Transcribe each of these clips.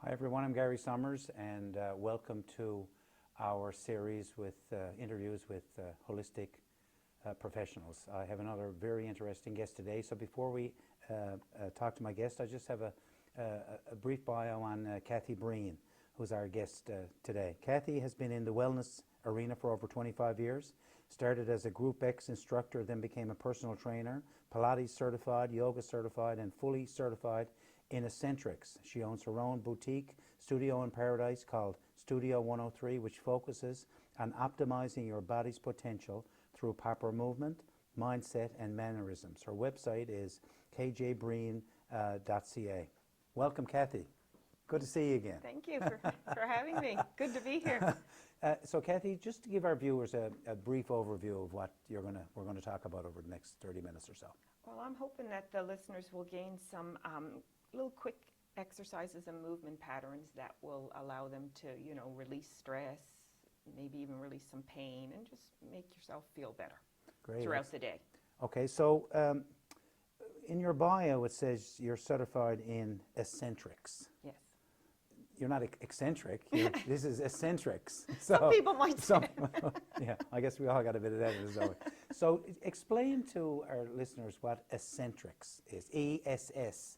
Hi everyone, I'm Gary Summers and welcome to our series with interviews with holistic professionals. I have another very interesting guest today. So before we talk to my guest, I just have a brief bio on Kathy Breen, who's our guest today. Kathy has been in the wellness arena for over 25 years. Started as a Group X instructor, then became a personal trainer, Pilates certified, yoga certified, and fully certified in Essentrics. She owns her own boutique studio in Paradise called Studio 103, which focuses on optimizing your body's potential through proper movement, mindset, and mannerisms. Her website is kjbreen.ca. Welcome, Kathy. Good to see you again. Thank you for having me. Good to be here. So, Kathy, just to give our viewers a brief overview of what we're going to talk about over the next 30 minutes or so. Well, I'm hoping that the listeners will gain some little quick exercises and movement patterns that will allow them to, release stress, maybe even release some pain, and just make yourself feel better throughout the day. Okay, so in your bio it says you're certified in Essentrics. Yes. You're not eccentric. This is Essentrics. So, some people might say. Yeah, I guess we all got a bit of that in us. So explain to our listeners what Essentrics is. ESSENTRICS.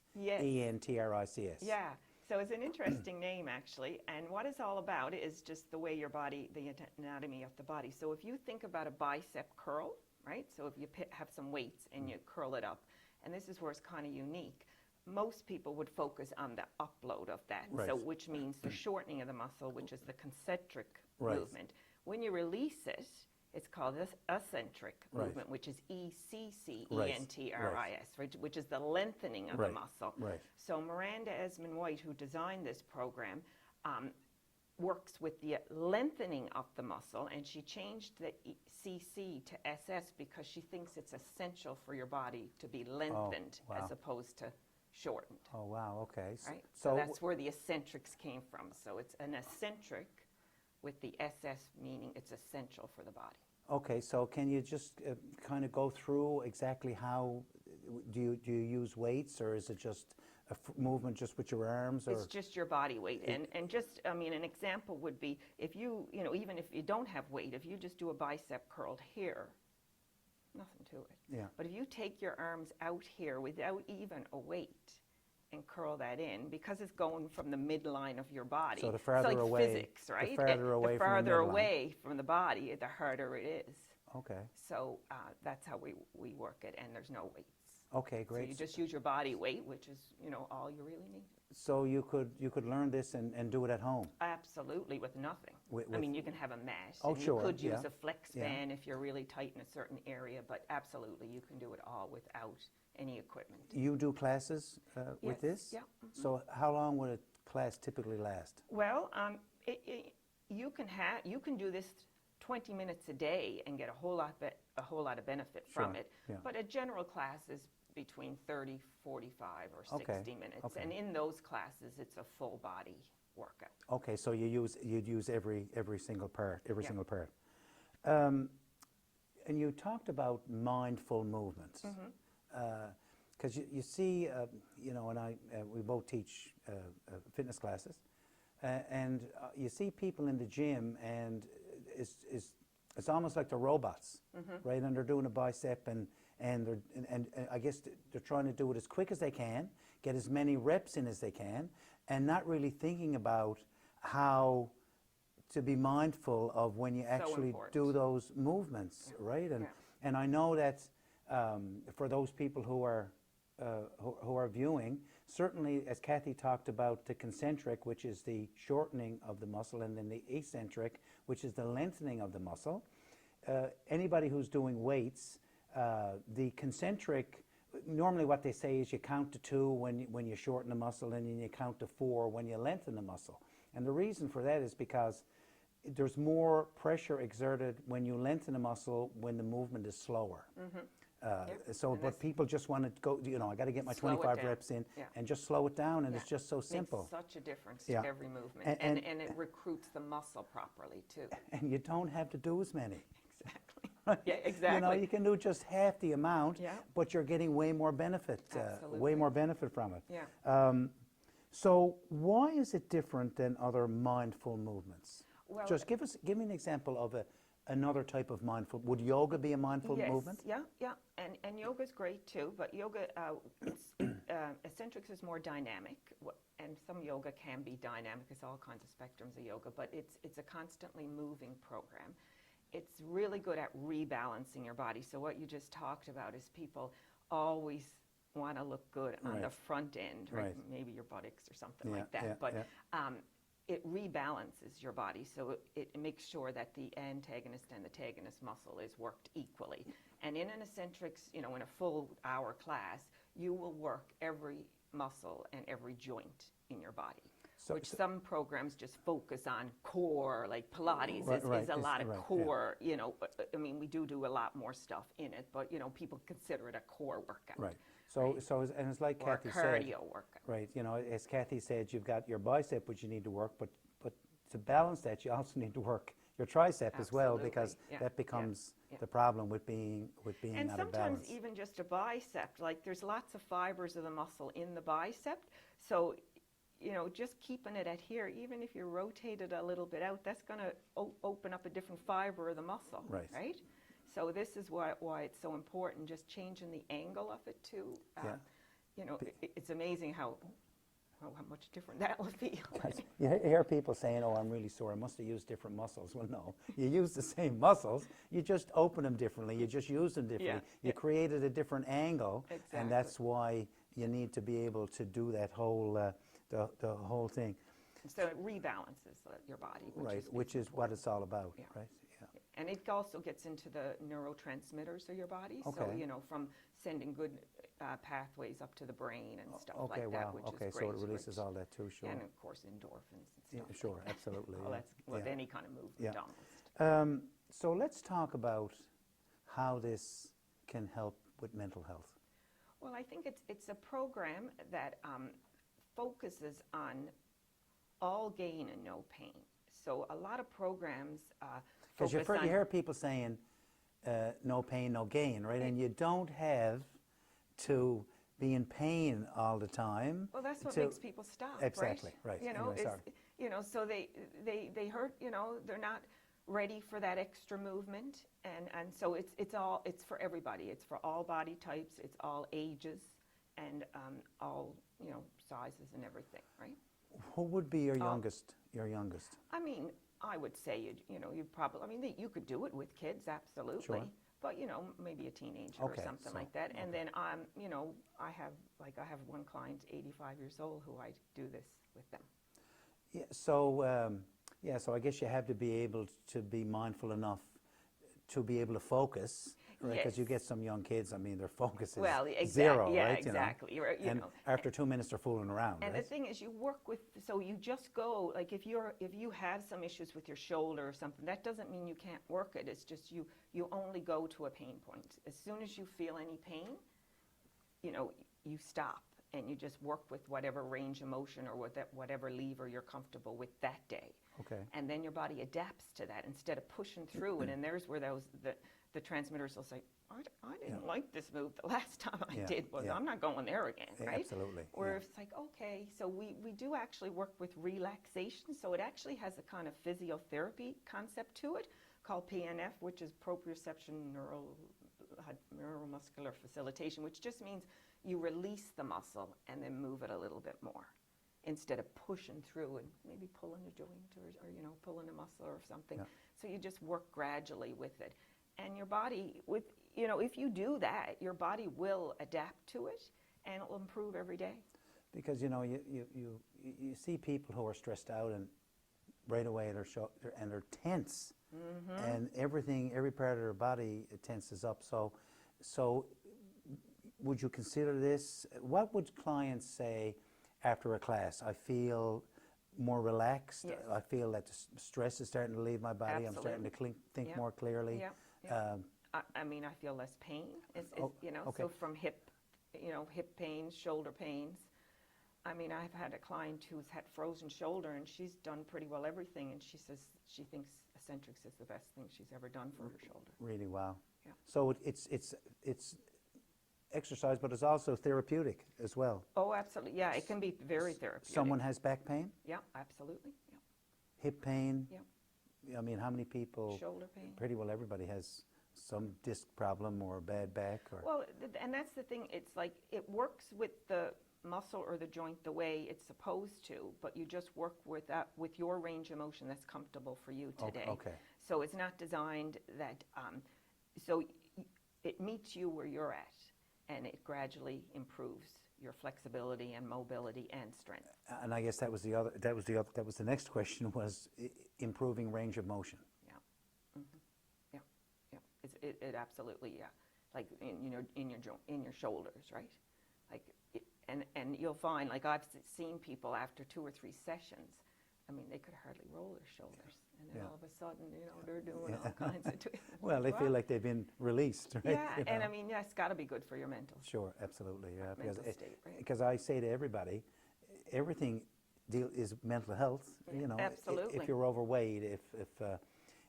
Yeah. So it's an interesting name, actually. And what it's all about is just the way your body, the anatomy of the body. So if you think about a bicep curl, right? So if you have some weights and you curl it up, and this is where it's kind of unique. Most people would focus on the upload of that, right. So which means the shortening of the muscle, which is the concentric movement. When you release it, it's called this eccentric movement, which is ECCENTRIS, which is the lengthening of the muscle. Right. So Miranda Esmond White, who designed this program, works with the lengthening of the muscle, and she changed the CC to SS because she thinks it's essential for your body to be lengthened as opposed to shortened. Oh, wow, okay. Right? So that's where the Essentrics came from. So it's an eccentric with the SS meaning it's essential for the body. Okay, so can you just kind of go through exactly how, do you use weights, or is it just a movement just with your arms? Or? It's just your body weight. And just, an example would be if you, even if you don't have weight, if you just do a bicep curl here, nothing to it. Yeah. But if you take your arms out here without even a weight and curl that in, because it's going from the midline of your body. So the farther it's like away, physics, right? The farther away from the body, the harder it is. Okay. So that's how we work it, and there's no weights. Okay, great. So you just use your body weight, which is, all you really need. So you could learn this and do it at home? Absolutely, with nothing. You can have a mat. Oh, and sure. You could use a flex band if you're really tight in a certain area, but absolutely, you can do it all without any equipment. You do classes with this? Yeah. So how long would a class typically last? Well, you can do this 20 minutes a day and get a whole lot of benefit from it. Yeah. But a general class is between 30, 45, or 60 minutes. Okay. And in those classes, it's a full body workout. Okay, so you'd use every single part, single part. And you talked about mindful movements. Because you see, and we both teach fitness classes, and you see people in the gym, and it's almost like they're robots, right? And they're doing a bicep, and I guess they're trying to do it as quick as they can, get as many reps in as they can, and not really thinking about how to be mindful of when you actually do those movements, right? And I know that for those people who are viewing, certainly as Kathy talked about the concentric, which is the shortening of the muscle, and then the eccentric, which is the lengthening of the muscle. Anybody who's doing weights, the concentric, normally what they say is you count to 2 when you shorten the muscle, and then you count to 4 when you lengthen the muscle. And the reason for that is because there's more pressure exerted when you lengthen the muscle when the movement is slower. But people just want to go, I got to get my 25 reps in and just slow it down, and it's just so simple. It makes such a difference to every movement, and it recruits the muscle properly, too. And you don't have to do as many. Exactly. Yeah, exactly. You can do just half the amount, but you're getting way more benefit, way more benefit from it. Yeah. So why is it different than other mindful movements? Well, Just give me an example of another type of mindful. Would yoga be a mindful yes, movement? yeah, and yoga's great too, but yoga, Essentrics is more dynamic, and some yoga can be dynamic. There's all kinds of spectrums of yoga, but it's a constantly moving program. It's really good at rebalancing your body. So what you just talked about is people always want to look good on Right. the front end, right? Right. Maybe your buttocks or something Yeah, like that. yeah, But yeah. it rebalances your body, so it makes sure that the antagonist and the tagonist muscle is worked equally. And in an Essentrics, in a full hour class, you will work every muscle and every joint in your body. Which some programs just focus on core, like Pilates is a lot of core, I mean, we do a lot more stuff in it, but, people consider it a core workout. Right. So, right? and it's like Or Kathy a said. cardio workout. Right. As Kathy said, you've got your bicep, which you need to work, but to balance that, you also need to work your tricep as well, because that becomes the problem with being and out of balance. sometimes even just a bicep, like there's lots of fibers of the muscle in the bicep, so just keeping it at here, even if you rotate it a little bit out, that's going to open up a different fiber of the muscle, right? So this is why it's so important, just changing the angle of it too. It's amazing how much different that will feel. You hear people saying, "Oh, I'm really sore. I must have used different muscles." Well, no, you use the same muscles. You just open them differently. You just use them differently. You created a different angle, and that's why you need to be able to do that whole the whole thing. So it rebalances your body, which is what it's all about, right? Yeah. And it also gets into the neurotransmitters of your body. So from sending good pathways up to the brain and stuff like that, which is great. So it releases all that too, sure. And of course endorphins and stuff. Sure, like that. absolutely. Well, that's with any kind of movement almost. So let's talk about how this can help with mental health. Well, I think it's a program that focuses on all gain and no pain. So a lot of programs because you hear people saying no pain, no gain, right? And you don't have to be in pain all the time. Well, that's what makes people stop. Exactly, right. So they hurt. They're not ready for that extra movement, and so it's for everybody. It's for all body types. It's all ages, and all sizes and everything, right? Who would be your youngest? Your youngest? I mean, I would say you probably. I mean, you could do it with kids, absolutely. Sure. But maybe a teenager or something like that. And then I have one client, 85 years old, who I do this with them. Yeah. So I guess you have to be able to be mindful enough to be able to focus. Right, because you get some young kids. I mean, their focus is zero, yeah, right? Exactly. And after 2 minutes, they're fooling around. And right? the thing is, you work with. So you just go. Like if you have some issues with your shoulder or something, that doesn't mean you can't work it. It's just you only go to a pain point. As soon as you feel any pain, you stop and you just work with whatever range of motion or whatever lever you're comfortable with that day. Okay. And then your body adapts to that instead of pushing through it. And there's where the transmitters will say, I didn't like this move the last time I did. I'm not going there again, right? Absolutely. Where it's like, okay, so we do actually work with relaxation. So it actually has a kind of physiotherapy concept to it called PNF, which is proprioception neuromuscular facilitation, which just means you release the muscle and then move it a little bit more instead of pushing through and maybe pulling a joint or pulling a muscle or something. Yeah. So you just work gradually with it. And your body, if you do that, your body will adapt to it and it'll improve every day. Because, you see people who are stressed out and right away they're tense. Mm-hmm. And every part of their body tenses up. So would you consider this? What would clients say after a class? I feel more relaxed. Yes. I feel that the stress is starting to leave my body. Absolutely. I'm starting to think more clearly. Yeah. I mean, I feel less pain. Okay. So from hip pains, shoulder pains. I mean, I've had a client who's had frozen shoulder, and she's done pretty well everything, and she says she thinks Essentrics is the best thing she's ever done for her shoulder. Really, wow. Yeah. So it's exercise, but it's also therapeutic as well. Oh, absolutely. Yeah, it can be very therapeutic. Someone has back pain, Yeah, absolutely. Yeah. hip pain. Yeah. I mean, how many people? Shoulder pain. Pretty well everybody has some disc problem or a bad back. Or Well, and that's the thing. It's like it works with the muscle or the joint the way it's supposed to, but you just work with that with your range of motion that's comfortable for you today. Okay. So it's not designed that. So it meets you where you're at, and it gradually improves your flexibility and mobility and strength. And I guess that was the next question was improving range of motion. Yeah. Mm-hmm. Yeah. Yeah. It absolutely, yeah. Like in your shoulders, right? Like, and you'll find, like I've seen people after 2 or 3 sessions, I mean, they could hardly roll their shoulders, and then all of a sudden, they're doing all kinds of twists. Well, they feel like they've been released, right? Yeah, and I mean, yeah, it's got to be good for your mental. Sure, absolutely, yeah. Mental state, right? Because I say to everybody, everything is mental health. Yeah, absolutely. If you're overweight,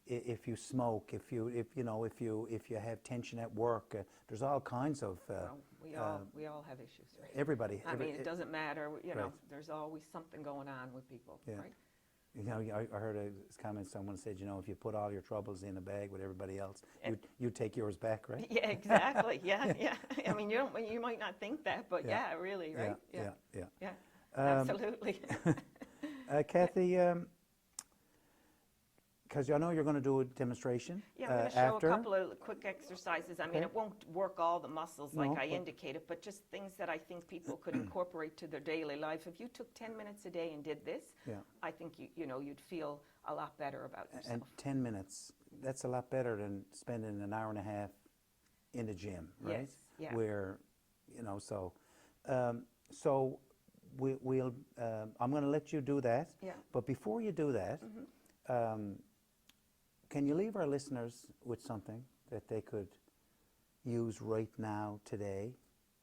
if you smoke, if you have tension at work, there's all kinds of. Well, we all have issues, right? Everybody. I mean, it doesn't matter. You know, Right. there's always something going on with people, Yeah. right? You know, I heard a comment. Someone said, if you put all your troubles in a bag with everybody else, you take yours back, right? Yeah, exactly. Yeah, yeah. I mean, you might not think that, but yeah, really, right? Yeah. Absolutely. Kathy, because I know you're going to do a demonstration. Yeah, I'm going to show after. a couple of quick exercises. I mean, Okay. it won't work all the muscles like No, I but- indicated, but just things that I think people could incorporate to their daily life. If you took 10 minutes a day and did this, Yeah. I think you'd feel a lot better about yourself. And 10 minutes, that's a lot better than spending an hour and a half in the gym, right? Yes, yeah. Where, so we'll, I'm going to let you do that. Yeah. But before you do that, can you leave our listeners with something that they could use right now, today,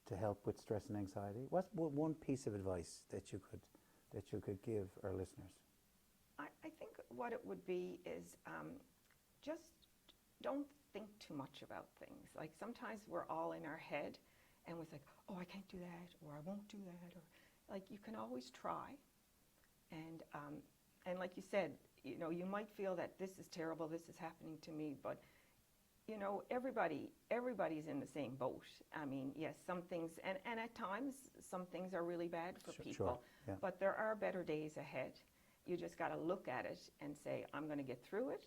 to help with stress and anxiety? What's one piece of advice that you could give our listeners? I think what it would be is just don't think too much about things. Like sometimes we're all in our head and we're like, oh, I can't do that, or I won't do that, or like you can always try. And like you said, you might feel that this is terrible, this is happening to me, but everybody's in the same boat. I mean, yes, some things, and at times some things are really bad for people, Sure, yeah. but there are better days ahead. You just got to look at it and say, I'm going to get through it,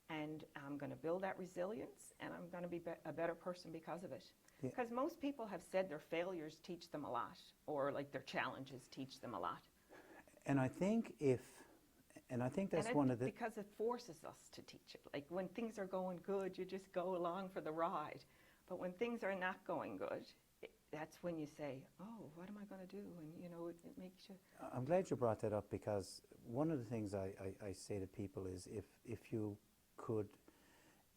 and I'm going to build that resilience, and I'm going to be a better person because of it. Yeah. Because most people have said their failures teach them a lot, or like their challenges teach them a lot. And I think that's one of the... Because it forces us to teach it. Like when things are going good, you just go along for the ride. But when things are not going good, that's when you say, oh, what am I going to do? And, it makes you... I'm glad you brought that up, because one of the things I say to people is if you could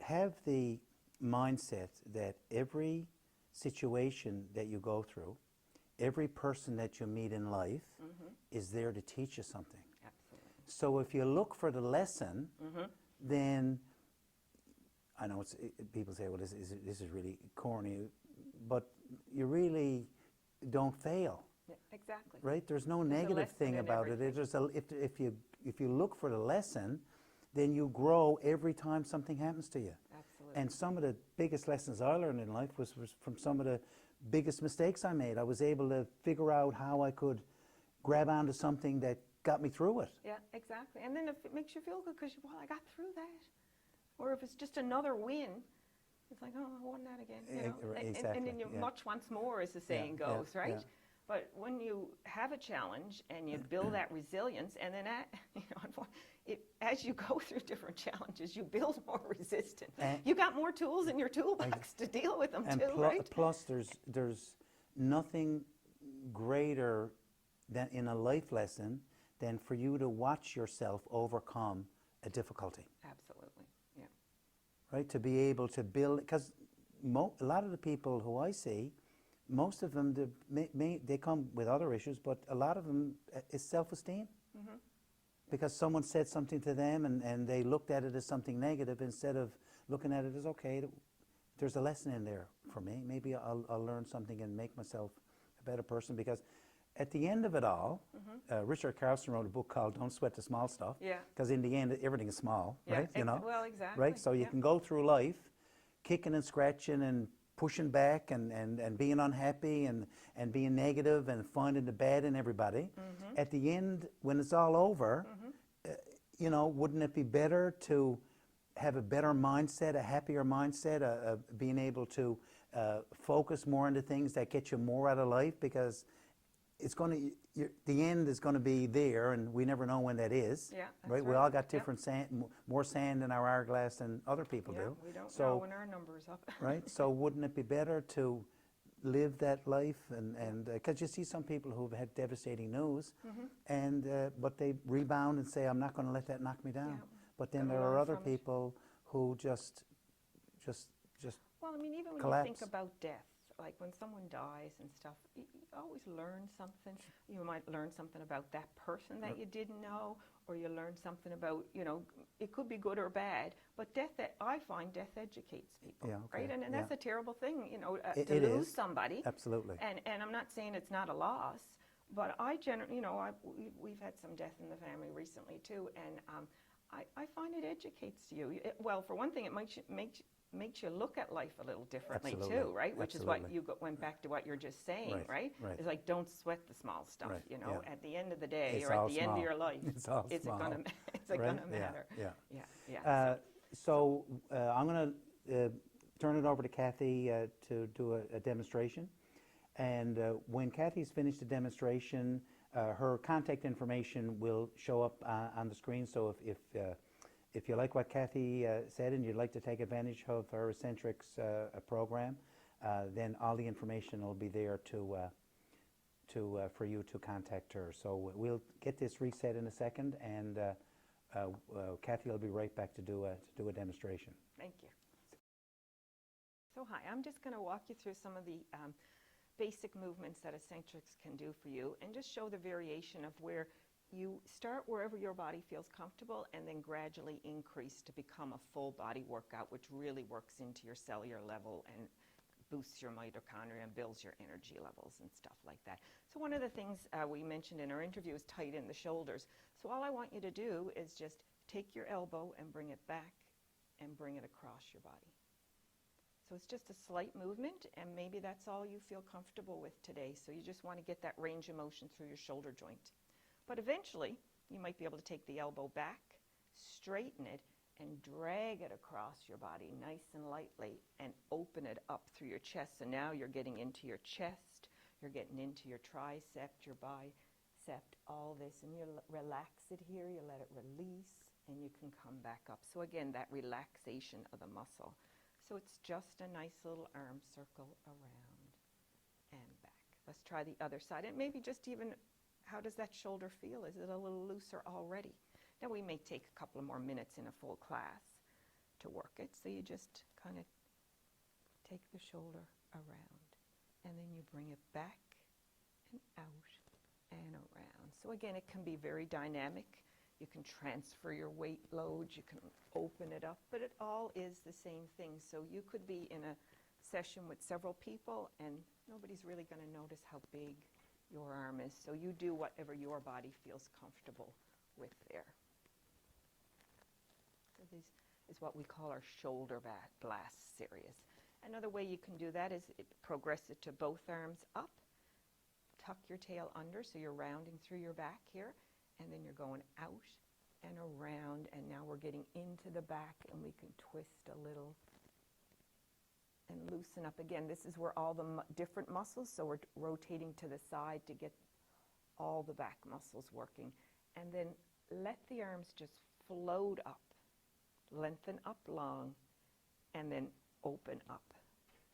have the mindset that every situation that you go through, every person that you meet in life is there to teach you something. Absolutely. So if you look for the lesson, then I know people say, well, this is really corny, but you really don't fail. Yeah, exactly. Right? There's no There's a negative lesson thing in about it. everything. If you look for the lesson, then you grow every time something happens to you. Absolutely. And some of the biggest lessons I learned in life was from some of the biggest mistakes I made. I was able to figure out how I could grab onto something that got me through it. Yeah, exactly. And then if it makes you feel good because, well, I got through that. Or if it's just another win, it's like, oh, I won that again. Exactly, And then you yeah. much wants more, as the saying Yeah, goes, yeah, right? yeah. But when you have a challenge and you build that resilience, and then as you go through different challenges, you build more resistance. You got more tools in your toolbox to deal with them too, right? Plus, there's nothing greater than in a life lesson than for you to watch yourself overcome a difficulty. Absolutely, yeah. Right? To be able to build, because a lot of the people who I see, most of them, they come with other issues, but a lot of them is self-esteem. Because someone said something to them and they looked at it as something negative instead of looking at it as, okay, there's a lesson in there. for me. Maybe I'll learn something and make myself a better person, because at the end of it all, Richard Carlson wrote a book called Don't Sweat the Small Stuff. Yeah. Because in the end, everything is small, Yeah, right? You know? well, exactly. Right? So you yeah. can go through life kicking and scratching and pushing back and being unhappy and being negative and finding the bad in everybody. At the end, when it's all over, you know, wouldn't it be better to have a better mindset, a happier mindset, being able to focus more into things that get you more out of life? Because it's going to, the end is going to be there, and we never know when that is. Yeah, that's right. We right. all got different sand, more sand in our hourglass than other people Yeah, do. we don't So, know when our number's up. right. So wouldn't it be better to live that life? And because you see some people who've had devastating news, and but they rebound and say, I'm not going to let that knock me down. Yeah, But then gotta there are learn other from it. people who just Well, I mean, even when collapse. you think about death, like when someone dies and stuff, you always learn something. You might learn something about that person that you didn't know, or you learn something about, you know, it could be good or bad, but I find death educates people, Yeah, okay, right? And that's yeah. a terrible thing, you know, It to lose is. somebody. Absolutely. And I'm not saying it's not a loss, but I generally, you know, we've had some death in the family recently too, and I find it educates you. Well, for one thing, it makes you look at life a little differently Absolutely. too, right? Which is what Absolutely. you went back to what you're just saying, Right, right? right. It's like, don't sweat the small stuff, Right, you know? yeah. At the end of the day, It's or at all the end of small. your life, It's all is small. it Right? gonna Yeah, matter? yeah. Yeah. So I'm going to turn it over to Kathy to do a demonstration. And when Kathy's finished the demonstration, her contact information will show up on the screen. So if you like what Kathy said and you'd like to take advantage of her Essentrics program, then all the information will be there for you to contact her. So we'll get this reset in a second, and Kathy will be right back to do a demonstration. Thank you. So hi, I'm just going to walk you through some of the basic movements that Essentrics can do for you, and just show the variation of where you start wherever your body feels comfortable and then gradually increase to become a full body workout, which really works into your cellular level and boosts your mitochondria and builds your energy levels and stuff like that. So one of the things we mentioned in our interview is tighten the shoulders. So all I want you to do is just take your elbow and bring it back and bring it across your body. So it's just a slight movement, and maybe that's all you feel comfortable with today. So you just want to get that range of motion through your shoulder joint. But eventually, you might be able to take the elbow back, straighten it, and drag it across your body nice and lightly and open it up through your chest. So now you're getting into your chest, you're getting into your tricep, your bicep, all this, and you relax it here, you let it release, and you can come back up. So again, that relaxation of the muscle. So it's just a nice little arm circle around and back. Let's try the other side. And maybe just even, how does that shoulder feel? Is it a little looser already? Now we may take a couple of more minutes in a full class to work it. So you just kind of take the shoulder around, and then you bring it back and out and around. So again, it can be very dynamic. You can transfer your weight loads, you can open it up, but it all is the same thing. So you could be in a session with several people and nobody's really going to notice how big your arm is. So you do whatever your body feels comfortable with there. So this is what we call our shoulder blast series. Another way you can do that is progress it to both arms up, tuck your tail under so you're rounding through your back here, and then you're going out and around, and now we're getting into the back, and we can twist a little and loosen up. Again, this is where all the different muscles, so we're rotating to the side to get all the back muscles working. And then let the arms just float up, lengthen up long, and then open up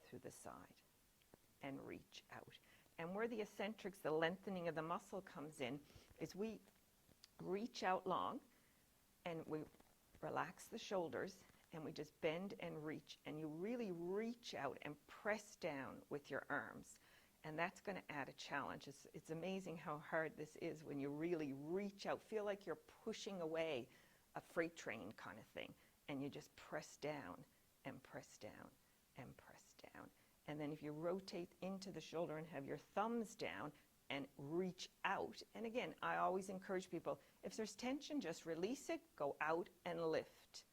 through the side and reach out. And where the eccentrics, the lengthening of the muscle comes in, is we reach out long and we relax the shoulders and we just bend and reach, and you really reach out and press down with your arms, and that's going to add a challenge. It's amazing how hard this is when you really reach out, feel like you're pushing away a freight train kind of thing, and you just press down and press down and press down. And then if you rotate into the shoulder and have your thumbs down and reach out. And again, I always encourage people, if there's tension, just release it, go out and lift.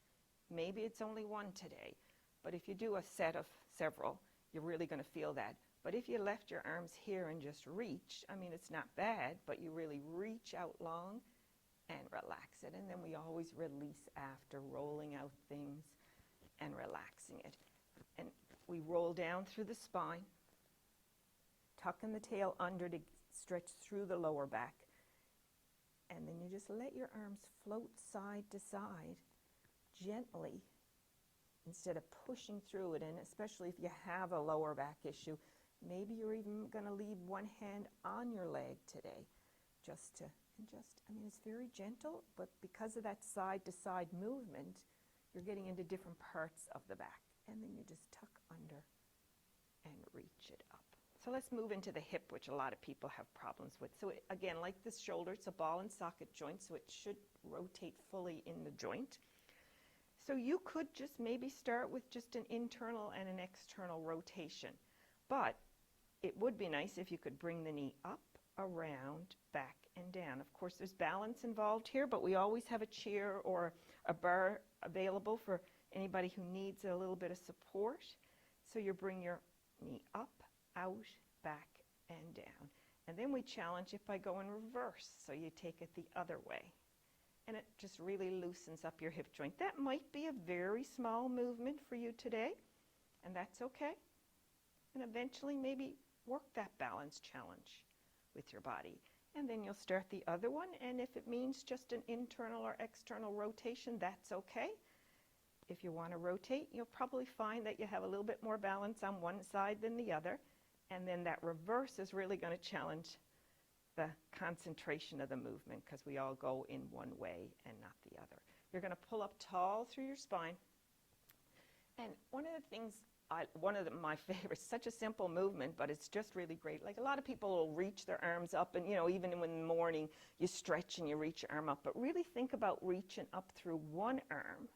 Maybe it's only one today, but if you do a set of several, you're really going to feel that. But if you left your arms here and just reach, I mean, it's not bad, but you really reach out long and relax it. And then we always release after, rolling out things and relaxing it. And we roll down through the spine, tucking the tail under to stretch through the lower back. And then you just let your arms float side to side gently instead of pushing through it. And especially if you have a lower back issue, maybe you're even going to leave one hand on your leg today. I mean, it's very gentle, but because of that side to side movement, you're getting into different parts of the back. And then you just tuck under and reach it up. So let's move into the hip, which a lot of people have problems with. So again, like this shoulder, it's a ball and socket joint, so it should rotate fully in the joint. So you could just maybe start with just an internal and an external rotation. But it would be nice if you could bring the knee up, around, back, and down. Of course, there's balance involved here, but we always have a chair or a bar available for anybody who needs a little bit of support. So you bring your knee up, out, back, and down. And then we challenge it by going reverse. So you take it the other way. And it just really loosens up your hip joint. That might be a very small movement for you today, and that's okay. And eventually maybe work that balance challenge with your body. And then you'll start the other one, and if it means just an internal or external rotation, that's okay. If you want to rotate, you'll probably find that you have a little bit more balance on one side than the other, and then that reverse is really going to challenge the concentration of the movement because we all go in one way and not the other. You're going to pull up tall through your spine. And one of the things, my favorites, such a simple movement, but it's just really great. Like a lot of people will reach their arms up and, even in the morning you stretch and you reach your arm up, but really think about reaching up through one arm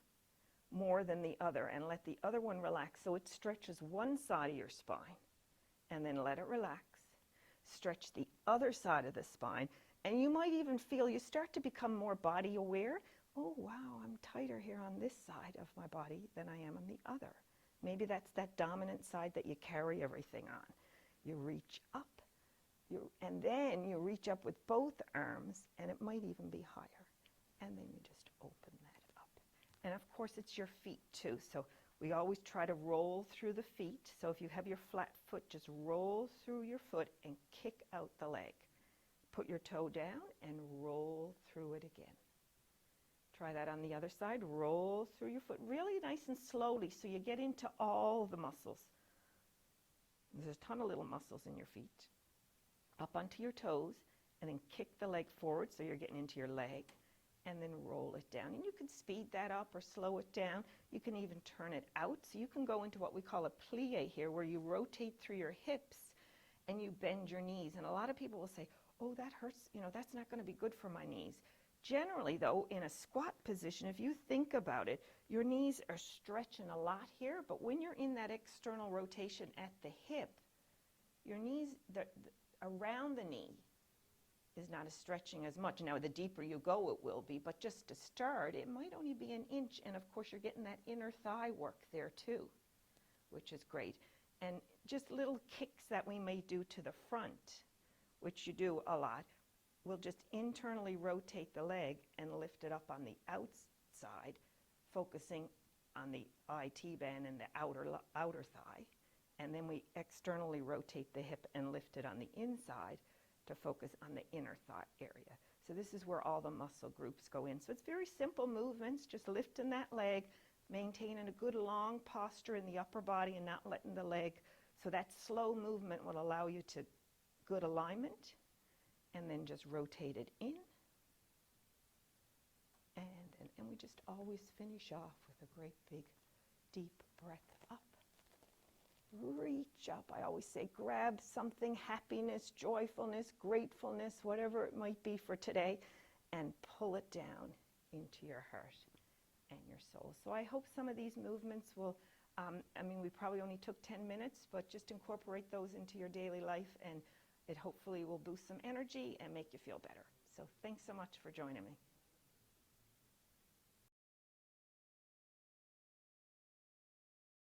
more than the other and let the other one relax so it stretches one side of your spine and then let it relax. Stretch the other side of the spine, and you might even feel you start to become more body aware. Oh, wow, I'm tighter here on this side of my body than I am on the other. Maybe that's that dominant side that you carry everything on. You reach up, and then you reach up with both arms, and it might even be higher. And then you just open that up. And of course, it's your feet too. So we always try to roll through the feet. So if you have your flat foot, just roll through your foot and kick out the leg. Put your toe down and roll through it again. Try that on the other side. Roll through your foot really nice and slowly so you get into all the muscles. There's a ton of little muscles in your feet. Up onto your toes and then kick the leg forward so you're getting into your leg. And then roll it down. And you can speed that up or slow it down. You can even turn it out. So you can go into what we call a plie here, where you rotate through your hips and you bend your knees. And a lot of people will say, oh, that hurts. That's not going to be good for my knees. Generally, though, in a squat position, if you think about it, your knees are stretching a lot here. But when you're in that external rotation at the hip, your knees, around the knee, is not as stretching as much. Now, the deeper you go, it will be, but just to start, it might only be an inch, and of course, you're getting that inner thigh work there too, which is great. And just little kicks that we may do to the front, which you do a lot, we'll just internally rotate the leg and lift it up on the outside, focusing on the IT band and the outer thigh, and then we externally rotate the hip and lift it on the inside to focus on the inner thigh area. So this is where all the muscle groups go in. So it's very simple movements, just lifting that leg, maintaining a good long posture in the upper body and not letting the leg, so that slow movement will allow you to good alignment, and then just rotate it in. And we just always finish off with a great big deep breath up. Reach up. I always say grab something, happiness, joyfulness, gratefulness, whatever it might be for today, and pull it down into your heart and your soul. So I hope some of these movements will I mean, we probably only took 10 minutes, but just incorporate those into your daily life, and it hopefully will boost some energy and make you feel better. So thanks so much for joining me.